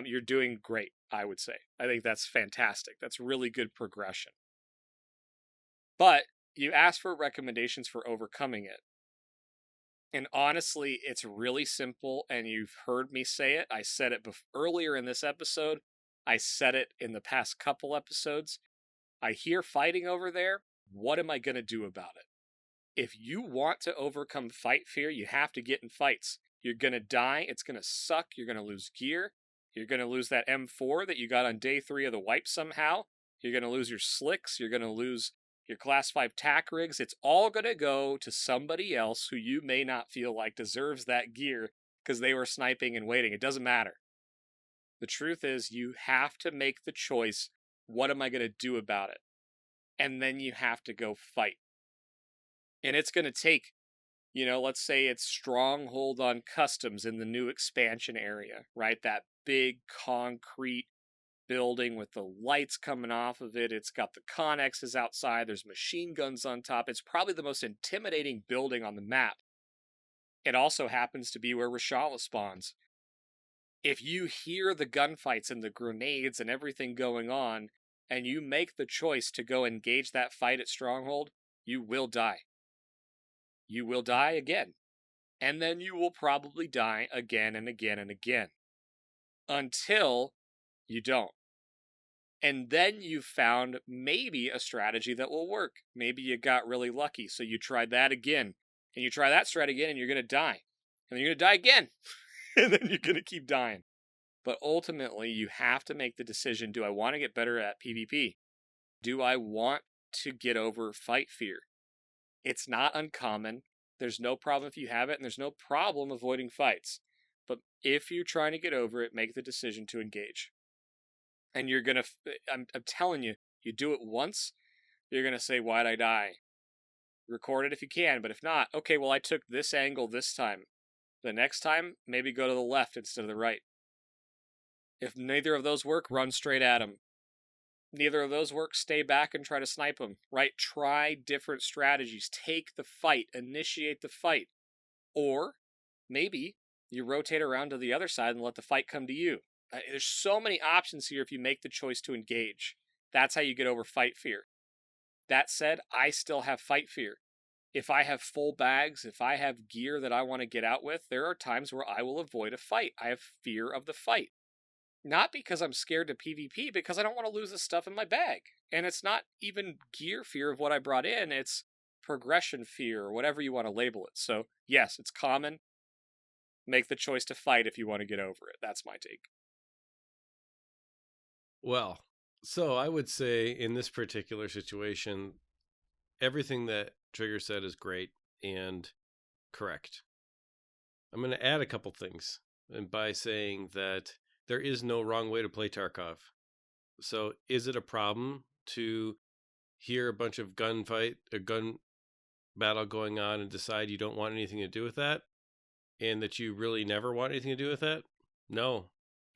you're doing great, I would say. I think that's fantastic. That's really good progression. But you asked for recommendations for overcoming it. And honestly, it's really simple, and you've heard me say it. I said it earlier in this episode. I said it in the past couple episodes. I hear fighting over there. What am I going to do about it? If you want to overcome fight fear, you have to get in fights. You're going to die. It's going to suck. You're going to lose gear. You're going to lose that M4 that you got on day 3 of the wipe somehow. You're going to lose your slicks. You're going to lose your class 5 tack rigs. It's all going to go to somebody else who you may not feel like deserves that gear because they were sniping and waiting. It doesn't matter. The truth is, you have to make the choice, what am I going to do about it? And then you have to go fight. And it's going to take, let's say it's Stronghold on Customs in the new expansion area, right? That big concrete building with the lights coming off of it. It's got the connexes outside. There's machine guns on top. It's probably the most intimidating building on the map. It also happens to be where Reshala spawns. If you hear the gunfights and the grenades and everything going on, and you make the choice to go engage that fight at Stronghold, you will die. You will die again. And then you will probably die again and again and again. Until you don't. And then you've found maybe a strategy that will work. Maybe you got really lucky, so you tried that again. And you try that strat again, and you're going to die. And then you're going to die again. And then you're going to keep dying. But ultimately, you have to make the decision, do I want to get better at PvP? Do I want to get over fight fear? It's not uncommon. There's no problem if you have it, and there's no problem avoiding fights. But if you're trying to get over it, make the decision to engage. And you're going to, I'm telling you, you do it once, you're going to say, why'd I die? Record it if you can, but if not, okay, well, I took this angle this time. The next time, maybe go to the left instead of the right. If neither of those work, run straight at them. Neither of those work, stay back and try to snipe them, right? Try different strategies. Take the fight. Initiate the fight. Or maybe you rotate around to the other side and let the fight come to you. There's so many options here if you make the choice to engage. That's how you get over fight fear. That said, I still have fight fear. If I have full bags, if I have gear that I want to get out with, there are times where I will avoid a fight. I have fear of the fight. Not because I'm scared to PvP, because I don't want to lose the stuff in my bag. And it's not even gear fear of what I brought in, it's progression fear or whatever you want to label it. So, yes, it's common. Make the choice to fight if you want to get over it. That's my take. Well, so I would say in this particular situation, everything that Trigger said is great and correct. I'm going to add a couple things, and by saying that there is no wrong way to play Tarkov. So is it a problem to hear a bunch of gun battle going on and decide you don't want anything to do with that, and that you really never want anything to do with that? No,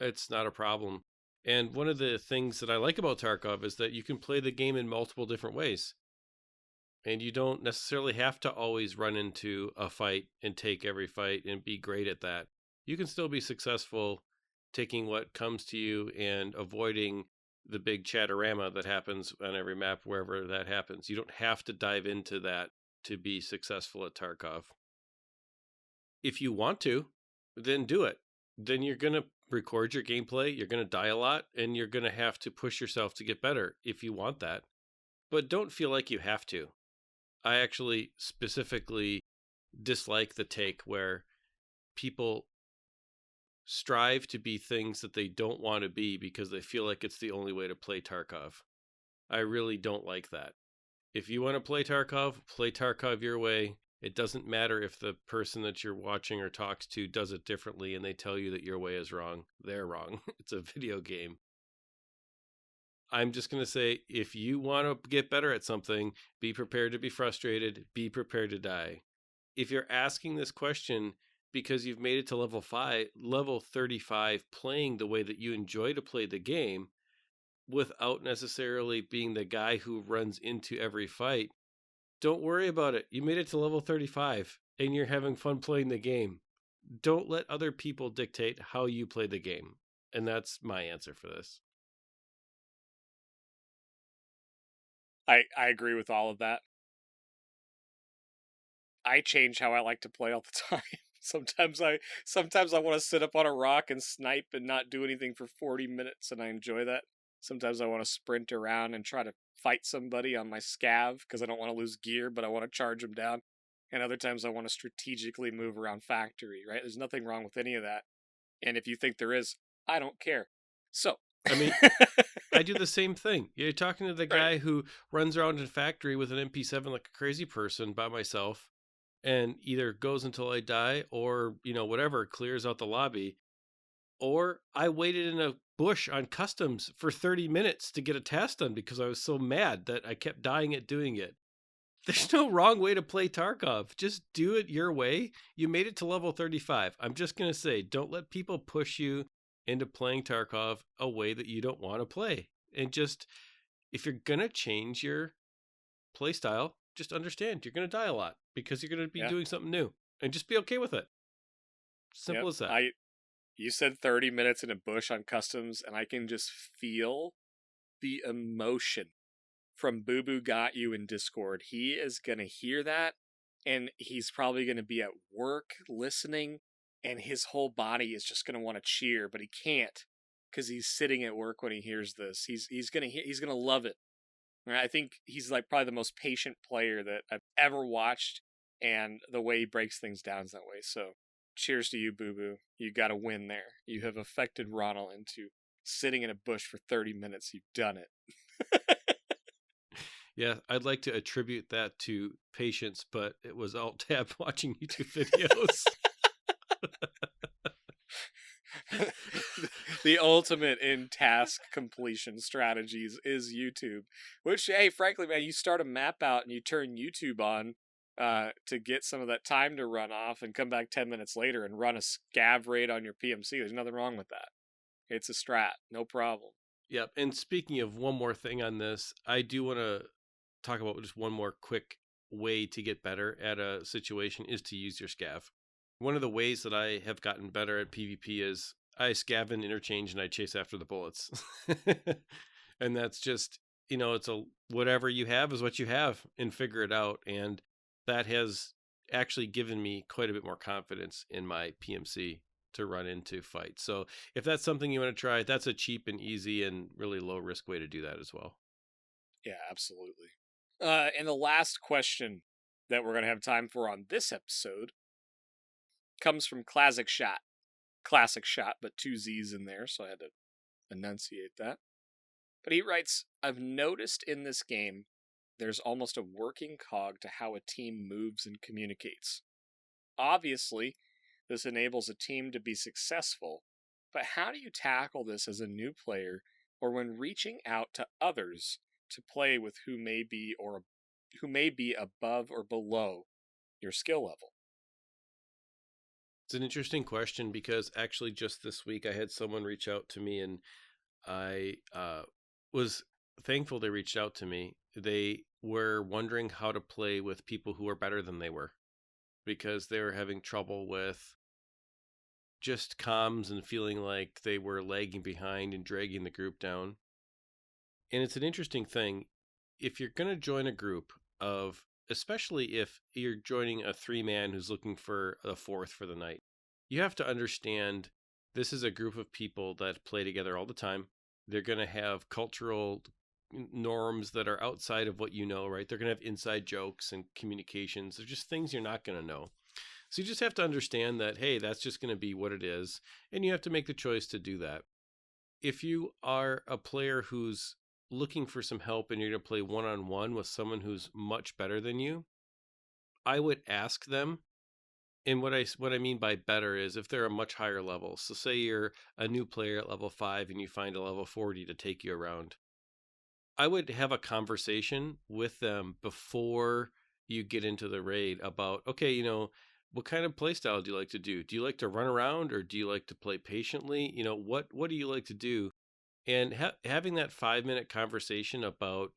it's not a problem. And one of the things that I like about Tarkov is that you can play the game in multiple different ways. And you don't necessarily have to always run into a fight and take every fight and be great at that. You can still be successful taking what comes to you and avoiding the big chatterama that happens on every map, wherever that happens. You don't have to dive into that to be successful at Tarkov. If you want to, then do it. Then you're going to record your gameplay, you're going to die a lot, and you're going to have to push yourself to get better if you want that. But don't feel like you have to. I actually specifically dislike the take where people strive to be things that they don't want to be because they feel like it's the only way to play Tarkov. I really don't like that. If you want to play Tarkov your way. It doesn't matter if the person that you're watching or talks to does it differently and they tell you that your way is wrong. They're wrong. It's a video game. I'm just going to say, if you want to get better at something, be prepared to be frustrated, be prepared to die. If you're asking this question because you've made it to level 35, playing the way that you enjoy to play the game, without necessarily being the guy who runs into every fight, don't worry about it. You made it to level 35 and you're having fun playing the game. Don't let other people dictate how you play the game. And that's my answer for this. I agree with all of that. I change how I like to play all the time. Sometimes I want to sit up on a rock and snipe and not do anything for 40 minutes, and I enjoy that. Sometimes I want to sprint around and try to fight somebody on my scav because I don't want to lose gear, but I want to charge them down. And other times I want to strategically move around factory, right? There's nothing wrong with any of that. And if you think there is, I don't care. So, I mean, I do the same thing. You're talking to the guy Right. who runs around in factory with an MP7 like a crazy person by myself and either goes until I die or, whatever, clears out the lobby. Or I waited in a bush on customs for 30 minutes to get a task done because I was so mad that I kept dying at doing it. There's no wrong way to play Tarkov. Just do it your way. You made it to level 35. I'm just going to say, don't let people push you into playing Tarkov a way that you don't want to play. And just, if you're going to change your play style, just understand you're going to die a lot because you're going to be doing something new, and just be okay with it. Simple as that. You said 30 minutes in a bush on customs, and I can just feel the emotion from Boo Boo Got You in Discord. He is going to hear that, and he's probably going to be at work listening, and his whole body is just going to want to cheer, but he can't because he's sitting at work when he hears this. He's going to love it. I think he's like probably the most patient player that I've ever watched, and the way he breaks things down is that way. So cheers to you, Boo Boo. You got a win there. You have affected Ronal into sitting in a bush for 30 minutes. You've done it. Yeah, I'd like to attribute that to patience, but it was alt tab watching YouTube videos. The ultimate in task completion strategies is YouTube. Which, hey, frankly, man, you start a map out and you turn YouTube on to get some of that time to run off and come back 10 minutes later and run a scav raid on your PMC. There's nothing wrong with that. It's a strat. No problem. Yep. And speaking of one more thing on this, I do want to talk about just one more quick way to get better at a situation is to use your scav. One of the ways that I have gotten better at PvP is I scav and interchange and I chase after the bullets. And that's just, it's a whatever you have is what you have, and figure it out. And that has actually given me quite a bit more confidence in my PMC to run into fights. So if that's something you want to try, that's a cheap and easy and really low risk way to do that as well. Yeah, absolutely. And the last question that we're going to have time for on this episode comes from Clazzikshot. Clazzikshot, but 2 Z's in there, so I had to enunciate that. But he writes, I've noticed in this game, there's almost a working cog to how a team moves and communicates. Obviously, this enables a team to be successful, but how do you tackle this as a new player or when reaching out to others to play with who may be above or below your skill level? It's an interesting question because actually just this week I had someone reach out to me, and I was thankful they reached out to me. They were wondering how to play with people who are better than they were because they were having trouble with just comms and feeling like they were lagging behind and dragging the group down. And it's an interesting thing. If you're going to join a group of, especially if you're joining a 3-man who's looking for a 4th for the night, you have to understand this is a group of people that play together all the time. They're going to have cultural norms that are outside of what you know, right? They're going to have inside jokes and communications. They're just things you're not going to know. So you just have to understand that, hey, that's just going to be what it is. And you have to make the choice to do that. If you are a player who's looking for some help and you're going to play one-on-one with someone who's much better than you, I would ask them. And what I mean by better is if they're a much higher level. So say you're a new player at level 5 and you find a level 40 to take you around. I would have a conversation with them before you get into the raid about, okay, what kind of play style do you like to do? Do you like to run around or do you like to play patiently? What do you like to do? And having that 5-minute conversation about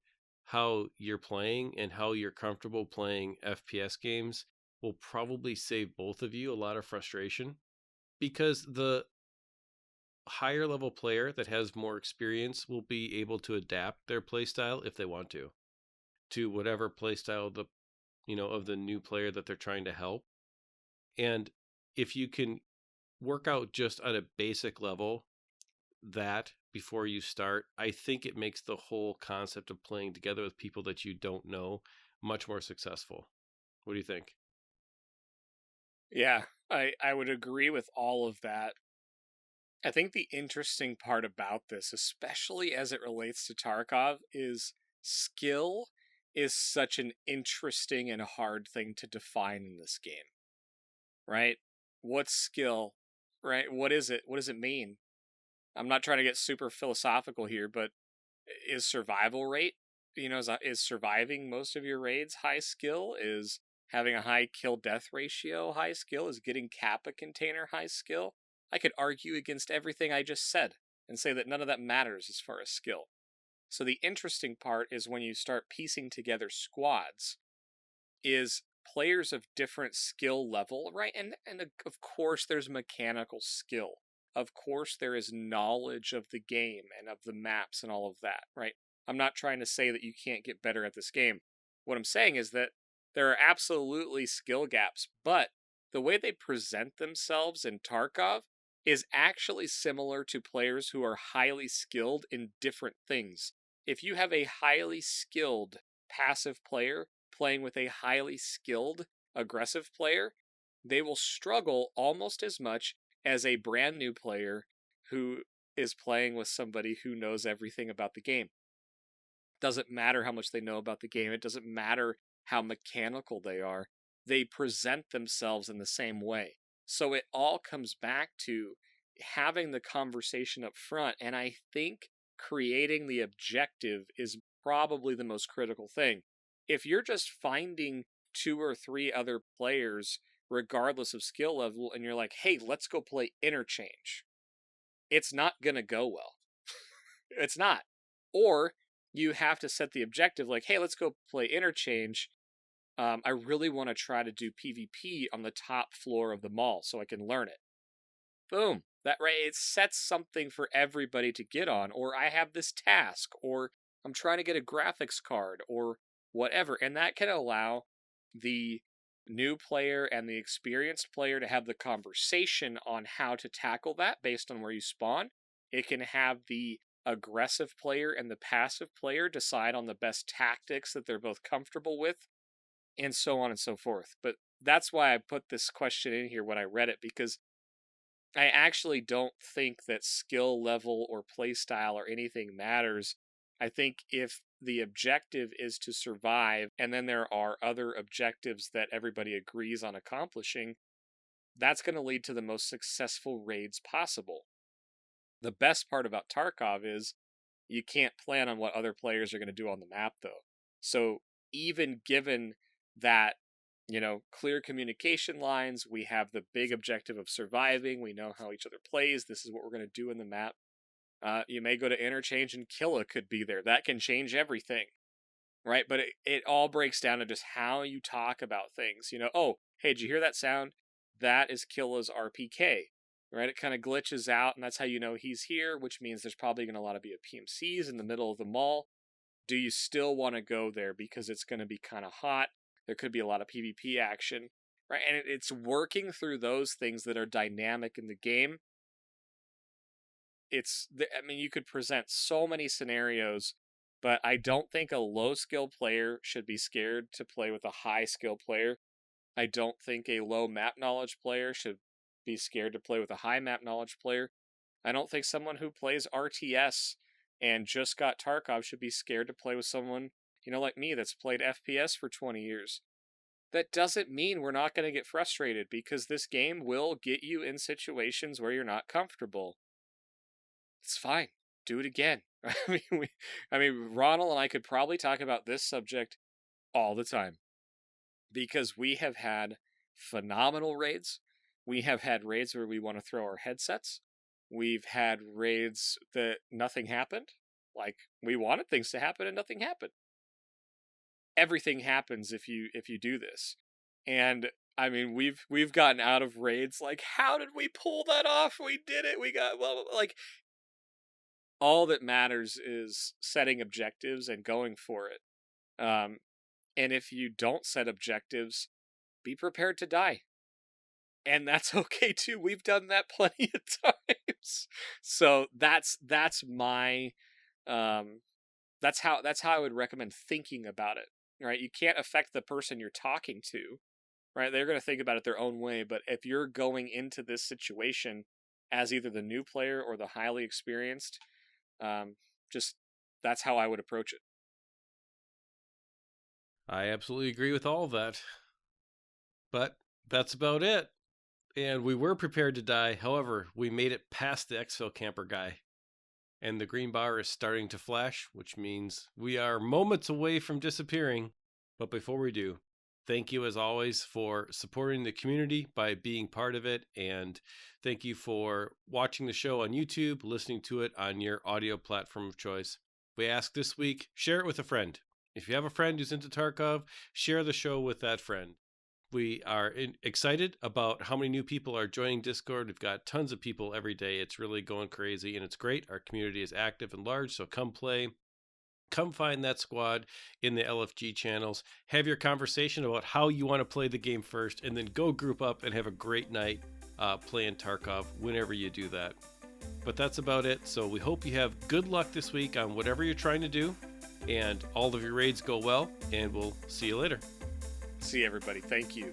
how you're playing and how you're comfortable playing FPS games will probably save both of you a lot of frustration, because the higher level player that has more experience will be able to adapt their play style if they want to whatever play style of the new player that they're trying to help. And if you can work out just on a basic level that before you start, I think it makes the whole concept of playing together with people that you don't know much more successful. What do you think? Yeah, I would agree with all of that. I think the interesting part about this, especially as it relates to Tarkov, is skill is such an interesting and hard thing to define in this game, right? What's skill, right? What is it? What does it mean? I'm not trying to get super philosophical here, but is survival rate, is surviving most of your raids high skill? Is having a high kill death ratio high skill? Is getting Kappa container high skill? I could argue against everything I just said and say that none of that matters as far as skill. So the interesting part is when you start piecing together squads, is players of different skill level, right? And of course there's mechanical skill. Of course there is knowledge of the game and of the maps and all of that, right? I'm not trying to say that you can't get better at this game. What I'm saying is that there are absolutely skill gaps, but the way they present themselves in Tarkov is actually similar to players who are highly skilled in different things. If you have a highly skilled passive player playing with a highly skilled aggressive player, they will struggle almost as much as a brand new player who is playing with somebody who knows everything about the game. Doesn't matter how much they know about the game. It doesn't matter how mechanical they are. They present themselves in the same way. So it all comes back to having the conversation up front. And I think creating the objective is probably the most critical thing. If you're just finding 2 or 3 other players, regardless of skill level, and you're like, hey, let's go play interchange, it's not going to go well. It's not. Or you have to set the objective like, hey, let's go play interchange. I really want to try to do PvP on the top floor of the mall so I can learn it. Boom. That right, it sets something for everybody to get on. Or I have this task, or I'm trying to get a graphics card, or whatever. And that can allow the new player and the experienced player to have the conversation on how to tackle that based on where you spawn. It can have the aggressive player and the passive player decide on the best tactics that they're both comfortable with and so on and so forth. But that's why I put this question in here when I read it, because I actually don't think that skill level or play style or anything matters. I think if the objective is to survive, and then there are other objectives that everybody agrees on accomplishing, that's going to lead to the most successful raids possible. The best part about Tarkov is you can't plan on what other players are going to do on the map, though. So even given that, clear communication lines, we have the big objective of surviving, we know how each other plays, this is what we're going to do in the map. You may go to interchange and Killa could be there. That can change everything, right? But it all breaks down to just how you talk about things. Oh, hey, did you hear that sound? That is Killa's RPK, right? It kind of glitches out, and that's how you know he's here, which means there's probably going to a lot of be a PMCs in the middle of the mall. Do you still want to go there because it's going to be kind of hot? There could be a lot of PvP action, right? And it's working through those things that are dynamic in the game. You could present so many scenarios, but I don't think a low skill player should be scared to play with a high skill player. I don't think a low map knowledge player should be scared to play with a high map knowledge player. I don't think someone who plays RTS and just got Tarkov should be scared to play with someone, like me, that's played FPS for 20 years. That doesn't mean we're not going to get frustrated, because this game will get you in situations where you're not comfortable. It's fine. Do it again. Ronal and I could probably talk about this subject all the time, because we have had phenomenal raids. We have had raids where we want to throw our headsets. We've had raids that nothing happened. Like, we wanted things to happen and nothing happened. Everything happens if you do this. And we've gotten out of raids like, how did we pull that off? We did it. We got, all that matters is setting objectives and going for it. And if you don't set objectives, be prepared to die. And that's okay too. We've done that plenty of times. So that's my that's how I would recommend thinking about it. Right? You can't affect the person you're talking to. Right? They're going to think about it their own way, but if you're going into this situation as either the new player or the highly experienced, that's how I would approach it. I absolutely agree with all of that. But that's about it. And we were prepared to die. However, we made it past the Exfil camper guy. And the green bar is starting to flash, which means we are moments away from disappearing. But before we do, thank you as always for supporting the community by being part of it. And thank you for watching the show on YouTube, listening to it on your audio platform of choice. We ask this week, share it with a friend. If you have a friend who's into Tarkov, share the show with that friend. We are excited about how many new people are joining Discord. We've got tons of people every day. It's really going crazy, and it's great. Our community is active and large, so come play. Come find that squad in the LFG channels. Have your conversation about how you want to play the game first, and then go group up and have a great night playing Tarkov whenever you do that. But that's about it. So we hope you have good luck this week on whatever you're trying to do, and all of your raids go well, and we'll see you later. See everybody. Thank you.